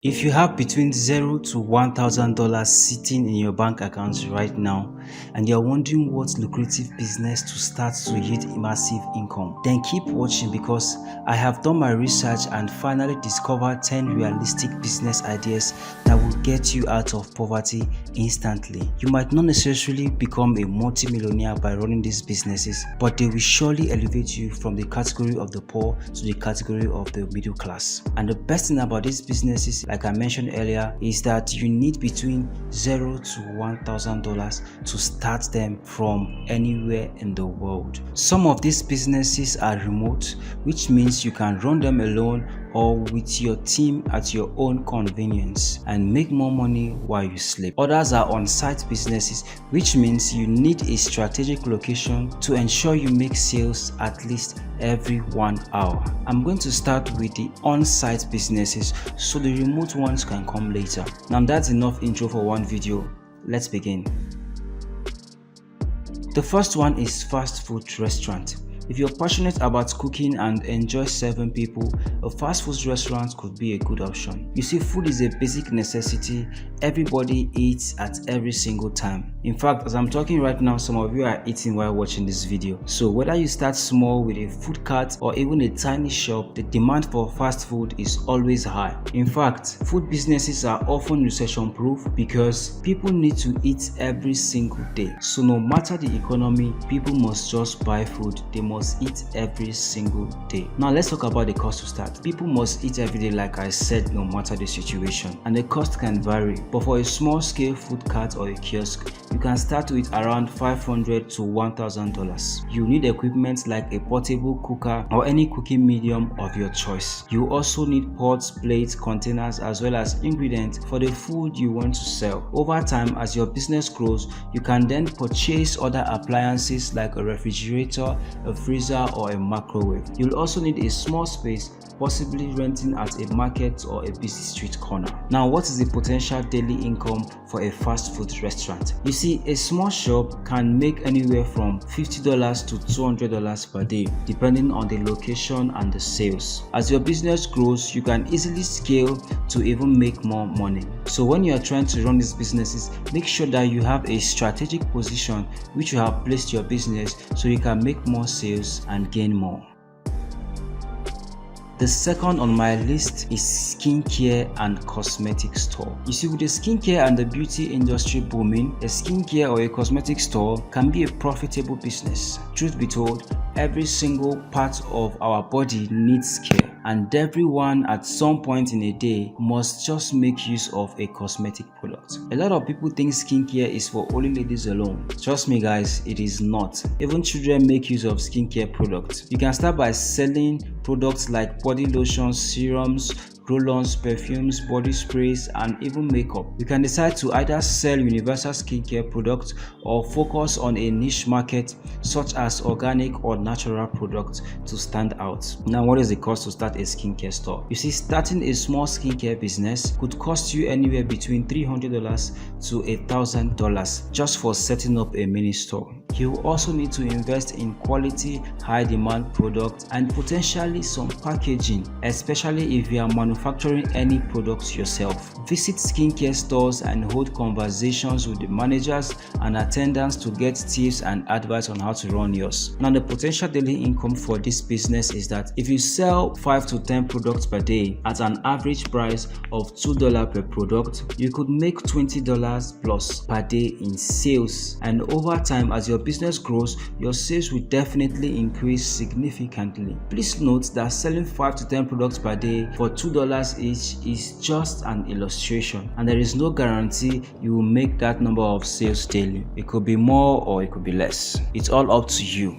If you have between $0 to $1,000 sitting in your bank account right now and you're wondering what lucrative business to start to yield massive income, then keep watching because I have done my research and finally discovered 10 realistic business ideas that will get you out of poverty instantly. You might not necessarily become a multi-millionaire by running these businesses, but they will surely elevate you from the category of the poor to the category of the middle class. And the best thing about these businesses, like I mentioned earlier, is that you need between $0 to $1,000 to start them from anywhere in the world. Some of these businesses are remote, which means you can run them alone or with your team at your own convenience and make more money while you sleep. Others are on-site businesses, which means you need a strategic location to ensure you make sales at least every 1 hour. I'm going to start with the on-site businesses so the remote ones can come later. Now that's enough intro for one video. Let's begin. The first one is fast food restaurant. If you're passionate about cooking and enjoy serving people, a fast food restaurant could be a good option. You see, food is a basic necessity. Everybody eats at every single time. In fact, as I'm talking right now, some of you are eating while watching this video. So whether you start small with a food cart or even a tiny shop, the demand for fast food is always high. In fact, food businesses are often recession proof because people need to eat every single day. So no matter the economy, people must just buy food. They must eat every single day. Now let's talk about the cost to start. People must eat every day, like I said, no matter the situation, and the cost can vary. But for a small scale food cart or a kiosk, you can start with around $500 to $1,000. You need equipment like a portable cooker or any cooking medium of your choice. You also need pots, plates, containers, as well as ingredients for the food you want to sell. Over time, as your business grows, you can then purchase other appliances like a refrigerator, a freezer, or a microwave. You'll also need a small space, possibly renting at a market or a busy street corner. Now, what is the potential daily income for a fast food restaurant? You see, a small shop can make anywhere from $50 to $200 per day, depending on the location and the sales. As your business grows, you can easily scale to even make more money. So when you are trying to run these businesses, make sure that you have a strategic position which you have placed your business so you can make more sales and gain more. The second on my list is skincare and cosmetic store. You see, with the skincare and the beauty industry booming, a skincare or a cosmetic store can be a profitable business. Truth be told, every single part of our body needs care, and everyone at some point in a day must just make use of a cosmetic product. A lot of people think skincare is for only ladies alone. Trust me guys, it is not. Even children make use of skincare products. You can start by selling products like body lotions, serums, roll-ons, perfumes, body sprays, and even makeup. You can decide to either sell universal skincare products or focus on a niche market such as organic or natural products to stand out. Now, what is the cost to start a skincare store? You see, starting a small skincare business could cost you anywhere between $300 to $1,000 just for setting up a mini store. You also need to invest in quality, high-demand products and potentially some packaging, especially if you are manufacturing any products yourself. Visit skincare stores and hold conversations with the managers and attendants to get tips and advice on how to run yours. Now, the potential daily income for this business is that if you sell 5 to 10 products per day at an average price of $2 per product, you could make $20 plus per day in sales. And over time, as your business grows, your sales will definitely increase significantly. Please note that selling 5 to 10 products per day for $2 each is just an illustration, and there is no guarantee you will make that number of sales daily. It could be more or it could be less. It's all up to you.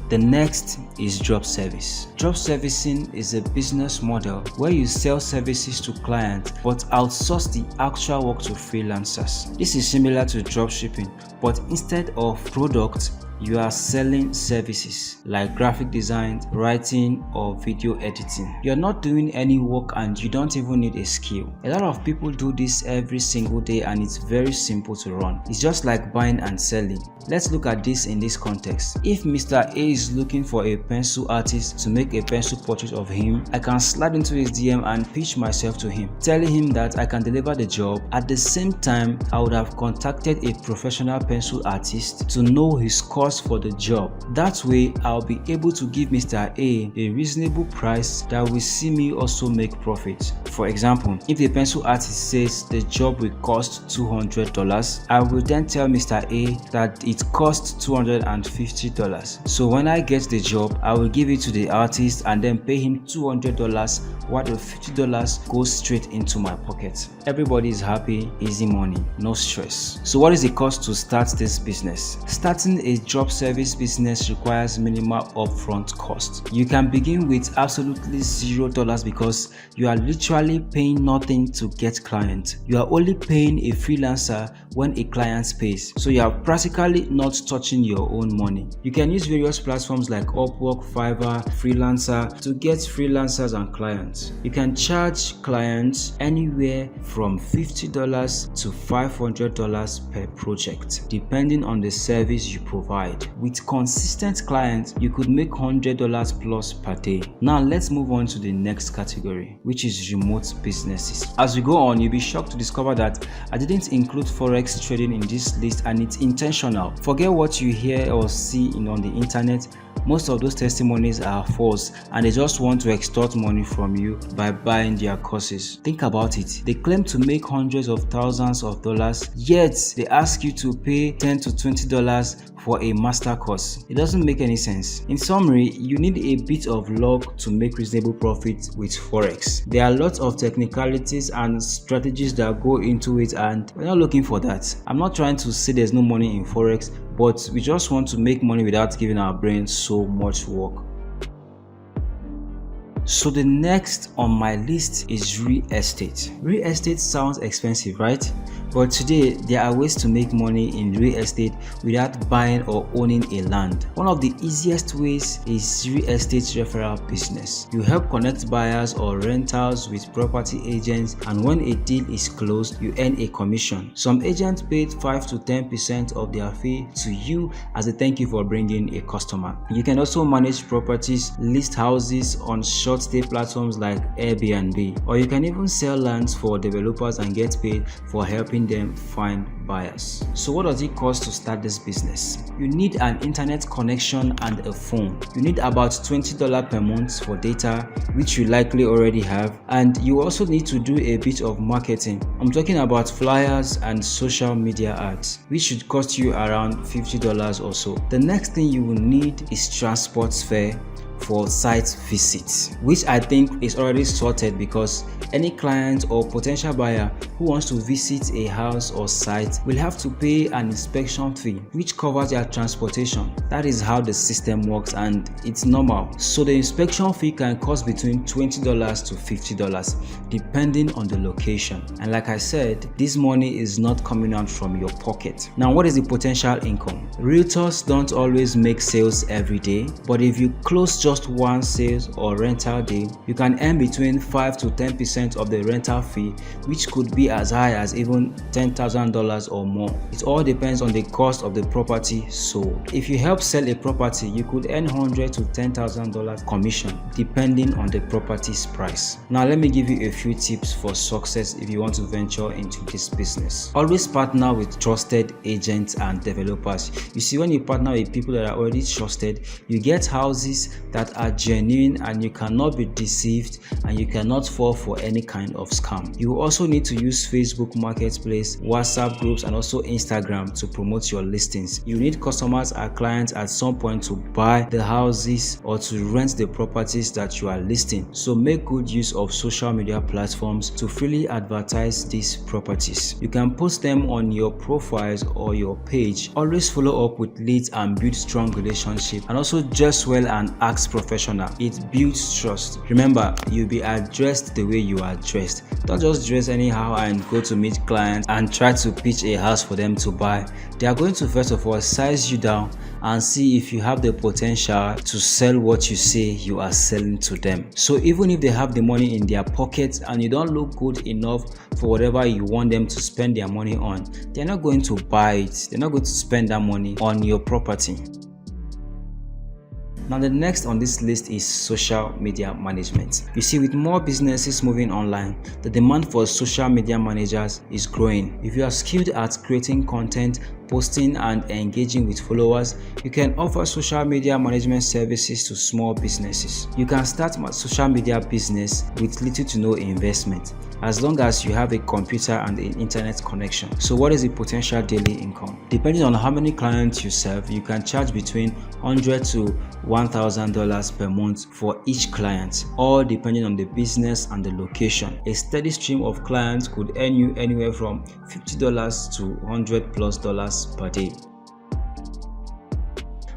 The next is drop service. Drop servicing is a business model where you sell services to clients but outsource the actual work to freelancers. This is similar to drop shipping, but instead of product, You are selling services like graphic design, writing, or video editing. You're not doing any work and you don't even need a skill. A lot of people do this every single day and it's very simple to run. It's just like buying and selling. Let's look at this in this context. If Mr. A is looking for a pencil artist to make a pencil portrait of him, I can slide into his DM and pitch myself to him, telling him that I can deliver the job. At the same time, I would have contacted a professional pencil artist to know his cost for the job. That way, I'll be able to give Mr. A reasonable price that will see me also make profit. For example, if the pencil artist says the job will cost $200, I will then tell Mr. A that it costs $250. So when I get the job, I will give it to the artist and then pay him $200 while the $50 goes straight into my pocket. Everybody is happy, easy money, no stress. So what is the cost to start this business? Starting a job service business requires minimal upfront cost. You can begin with absolutely $0 because you are literally paying nothing to get clients. You are only paying a freelancer when a client pays. So you are practically not touching your own money. You can use various platforms like Upwork, Fiverr, Freelancer to get freelancers and clients. You can charge clients anywhere from $50 to $500 per project, depending on the service you provide. With consistent clients, you could make $100 plus per day. Now let's move on to the next category, which is remote businesses. As we go on, you'll be shocked to discover that I didn't include forex trading in this list, and it's intentional. Forget what you hear or see on the internet. Most of those testimonies are false and they just want to extort money from you by buying their courses. Think about it. They claim to make hundreds of thousands of dollars, yet they ask you to pay $10 to $20 for a master course. It doesn't make any sense. In summary, you need a bit of luck to make reasonable profit with forex. There are lots of technicalities and strategies that go into it, and we're not looking for that. I'm not trying to say there's no money in forex, but we just want to make money without giving our brains so much work. So the next on my list is real estate. Real estate sounds expensive, right? But today, there are ways to make money in real estate without buying or owning a land. One of the easiest ways is real estate referral business. You help connect buyers or renters with property agents, and when a deal is closed, you earn a commission. Some agents paid 5 to 10% of their fee to you as a thank you for bringing a customer. You can also manage properties, list houses on short stay platforms like Airbnb, or you can even sell lands for developers and get paid for helping them find buyers. So what does it cost to start this business? You need an internet connection and a phone. You need about $20 per month for data, which you likely already have, and you also need to do a bit of marketing. I'm talking about flyers and social media ads, which should cost you around $50 or so. The next thing you will need is transport fare for site visits, which I think is already sorted because any client or potential buyer who wants to visit a house or site will have to pay an inspection fee, which covers their transportation. That is how the system works and it's normal. So the inspection fee can cost between $20 to $50 depending on the location. And like I said, this money is not coming out from your pocket. Now, what is the potential income? Realtors don't always make sales every day, but if you close just one sales or rental deal, you can earn between 5 to 10% of the rental fee, which could be as high as even $10,000 or more. It all depends on the cost of the property sold. If you help sell a property, you could earn $100,000 to $10,000 commission depending on the property's price. Now let me give you a few tips for success if you want to venture into this business. Always partner with trusted agents and developers. You see, when you partner with people that are already trusted, you get houses that are genuine and you cannot be deceived and you cannot fall for any kind of scam. You also need to use Facebook Marketplace, WhatsApp groups, and also Instagram to promote your listings. You need customers or clients at some point to buy the houses or to rent the properties that you are listing. So make good use of social media platforms to freely advertise these properties. You can post them on your profiles or your page. Always follow up with leads and build strong relationships, and also dress well and act professional. It builds trust. Remember, you'll be addressed the way you are dressed. Don't just dress anyhow and go to meet clients and try to pitch a house for them to buy. They are going to first of all size you down and see if you have the potential to sell what you say you are selling to them. So even if they have the money in their pockets and you don't look good enough for whatever you want them to spend their money on, they're not going to buy it. They're not going to spend that money on your property. Now the next on this list is social media management. You see, with more businesses moving online, the demand for social media managers is growing. If you are skilled at creating content, posting and engaging with followers, you can offer social media management services to small businesses. You can start a social media business with little to no investment, as long as you have a computer and an internet connection. So what is the potential daily income? Depending on how many clients you serve, you can charge between $100 to $1,000 per month for each client, all depending on the business and the location. A steady stream of clients could earn you anywhere from $50 to $100+ per day.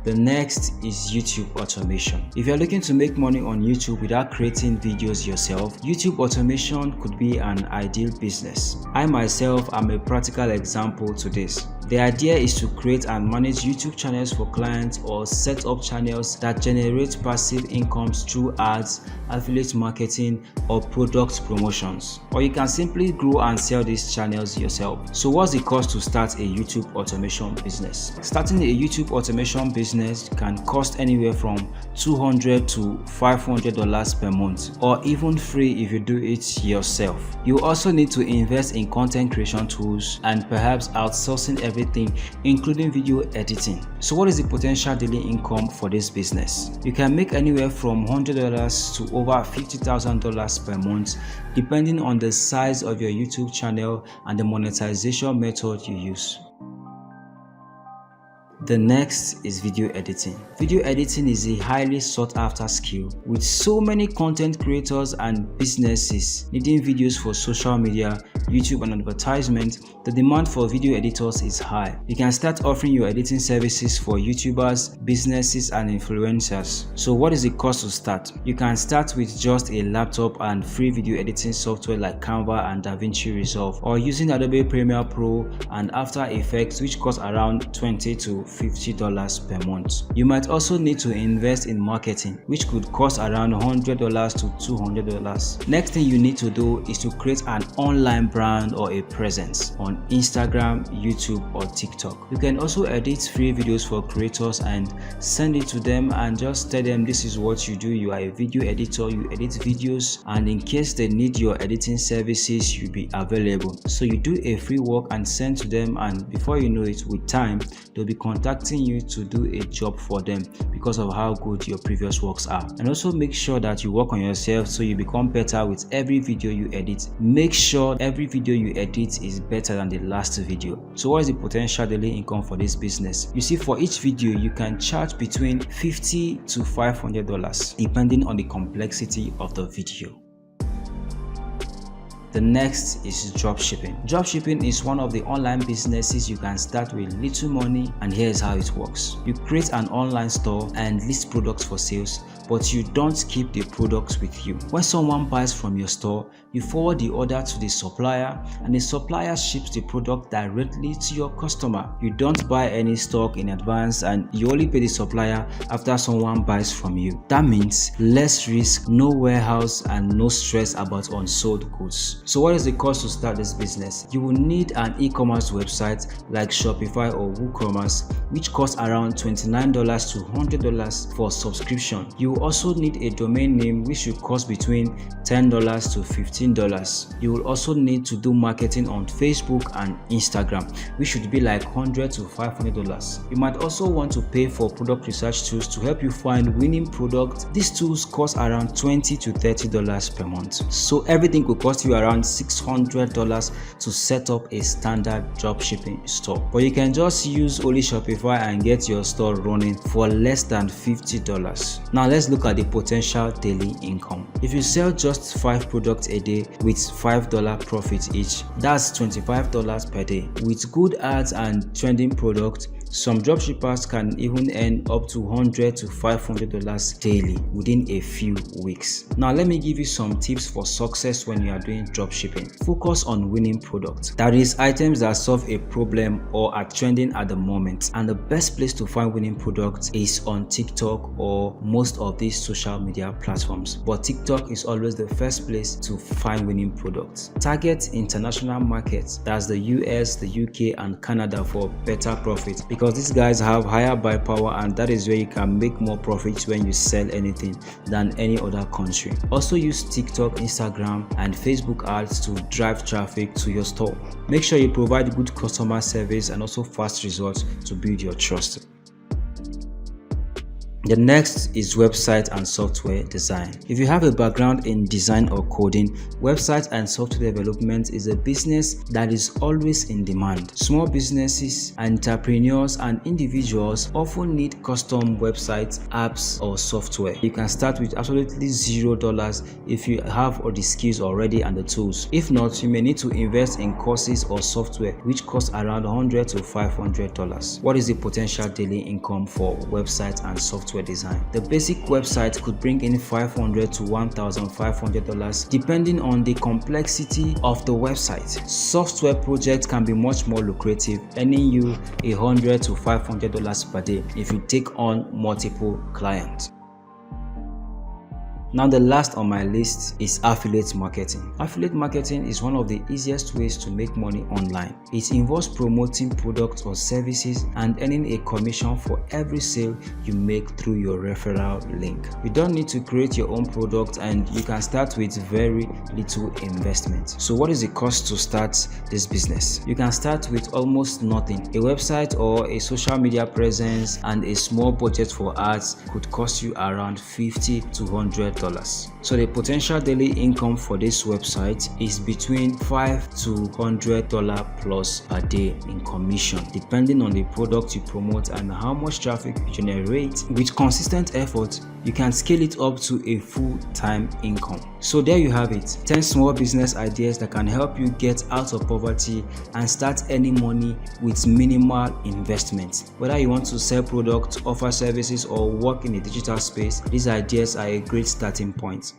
The next is YouTube automation. If you're looking to make money on YouTube without creating videos yourself, YouTube automation could be an ideal business. I myself am a practical example to this. The idea is to create and manage YouTube channels for clients or set up channels that generate passive incomes through ads, affiliate marketing, or product promotions. Or you can simply grow and sell these channels yourself. So what's the cost to start a YouTube automation business? Starting a YouTube automation business can cost anywhere from $200 to $500 per month, or even free if you do it yourself. You also need to invest in content creation tools and perhaps outsourcing everything, including video editing. So what is the potential daily income for this business? You can make anywhere from $100 to over $50,000 per month, depending on the size of your YouTube channel and the monetization method you use. The next is video editing. Video editing is a highly sought after skill, with so many content creators and businesses needing videos for social media, YouTube and advertisement. The demand for video editors is high. You can start offering your editing services for YouTubers, businesses and influencers. So what is the cost to start? You can start with just a laptop and free video editing software like Canva and DaVinci Resolve, or using Adobe Premiere Pro and After Effects, which cost around $20 to $50 per month. You might also need to invest in marketing, which could cost around $100 to $200. Next thing you need to do is to create an online brand or a presence on Instagram, YouTube or TikTok. You can also edit free videos for creators and send it to them and just tell them this is what you do. You are a video editor, you edit videos, and in case they need your editing services, you'll be available. So you do a free work and send to them, and before you know it, with time they'll be contacting you to do a job for them because of how good your previous works are. And also make sure that you work on yourself so you become better with every video you edit. Make sure every video you edit is better than the last video. So what is the potential daily income for this business? You see, for each video you can charge between $50 to $500 depending on the complexity of the video. The next is dropshipping. Dropshipping is one of the online businesses you can start with little money, and here's how it works. You create an online store and list products for sales, but you don't keep the products with you. When someone buys from your store, you forward the order to the supplier, and the supplier ships the product directly to your customer. You don't buy any stock in advance, and you only pay the supplier after someone buys from you. That means less risk, no warehouse, and no stress about unsold goods. So what is the cost to start this business? You will need an e-commerce website like Shopify or WooCommerce, which costs around $29 to $100 for subscription. You will also need a domain name, which should cost between $10 to $15. You will also need to do marketing on Facebook and Instagram, which should be like $100 to $500. You might also want to pay for product research tools to help you find winning products. These tools cost around $20 to $30 per month. So everything could cost you around $600 to set up a standard dropshipping store. But you can just use only Shopify and get your store running for less than $50. Now let's look at the potential daily income. If you sell just 5 products a day with $5 profit each, that's $25 per day. With good ads and trending products, Some dropshippers can even earn up to $100 to $500 daily within a few weeks. Now let me give you some tips for success when you are doing dropshipping. Focus on winning products. That is, items that solve a problem or are trending at the moment. And the best place to find winning products is on TikTok or most of these social media platforms. But TikTok is always the first place to find winning products. Target international markets, that's the US, the UK and Canada, for better profit, because these guys have higher buy power and that is where you can make more profits when you sell anything than any other country. Also use TikTok, Instagram and Facebook ads to drive traffic to your store. Make sure you provide good customer service and also fast results to build your trust. The next is website and software design. If you have a background in design or coding, website and software development is a business that is always in demand. Small businesses, entrepreneurs, and individuals often need custom websites, apps, or software. You can start with absolutely $0 if you have all the skills already and the tools. If not, you may need to invest in courses or software which cost around $100 to $500. What is the potential daily income for website and software design? The basic website could bring in $500 to $1,500 depending on the complexity of the website. Software projects can be much more lucrative, earning you $100 to $500 per day if you take on multiple clients. Now the last on my list is affiliate marketing. Affiliate marketing is one of the easiest ways to make money online. It involves promoting products or services and earning a commission for every sale you make through your referral link. You don't need to create your own product and you can start with very little investment. So what is the cost to start this business? You can start with almost nothing. A website or a social media presence and a small budget for ads could cost you around $50 to $100. So the potential daily income for this website is between $5 to $100 plus per day in commission, depending on the product you promote and how much traffic you generate. With consistent effort, you can scale it up to a full-time income. So there you have it, 10 small business ideas that can help you get out of poverty and start earning money with minimal investment. Whether you want to sell products, offer services, or work in a digital space, these ideas are a great starting point.